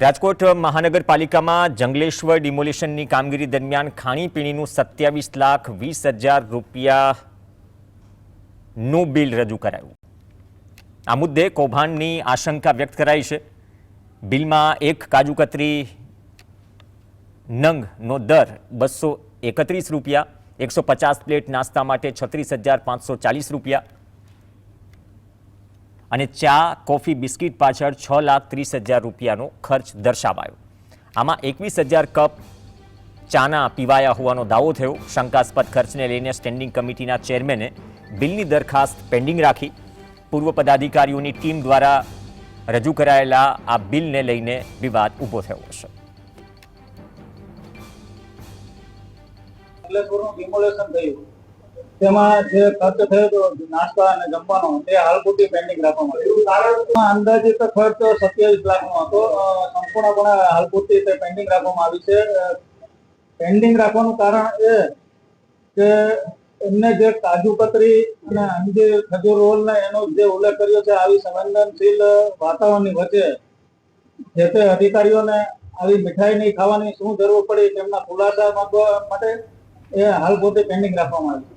રાજકોટ મહાનગરપાલિકામાં જંગલેશ્વર ડિમોલિશનની કામગીરી દરમિયાન ખાણીપીણીનું 27,20,000 રૂપિયાનું બિલ રજૂ કરાયું। આ મુદ્દે કૌભાંડની આશંકા વ્યક્ત કરાઈ છે। બિલમાં એક કાજુ કતરી નંગનો દર 231 રૂપિયા, 150 પ્લેટ નાસ્તા માટે 36,540 રૂપિયા અને ચા કોફી બિસ્કિટ પાછળ 6,30,000 રૂપિયાનો ખર્ચ દર્શાવાયો। આમાં 21,000 કપ ચાના પીવાયા હોવાનો દાવો થયો। શંકાસ્પદ ખર્ચને લઈને સ્ટેન્ડિંગ કમિટીના ચેરમેને બિલની દરખાસ્ત પેન્ડિંગ રાખી। પૂર્વ પદાધિકારીઓની ટીમ દ્વારા રજૂ કરાયેલા આ બિલને લઈને વિવાદ ઊભો થયો છે। તેમાં જે ખર્ચ થયો હતો નાસ્તા અને જમવાનો તે હાલ પૂરતી પેન્ડિંગ રાખવામાં આવ્યું। અંદાજિત ખર્ચ 27 લાખનો હતો। સંપૂર્ણપણે હાલ પૂરતી તે પેન્ડિંગ રાખવામાં આવી છે। પેન્ડિંગ રાખવાનું કારણ એ કે એમને જે કાજુ કતરી અને અંજીર ખજૂર રોલ ને એનો જે ઉલ્લેખ કર્યો છે, આવી સંવેદનશીલ વાતાવરણની વચ્ચે જે તે અધિકારીઓને આવી મીઠાઈ નહીં ખાવાની શું જરૂર પડી તેમના ખુલાસા માટે એ હાલ પૂરતી પેન્ડિંગ રાખવામાં આવી છે।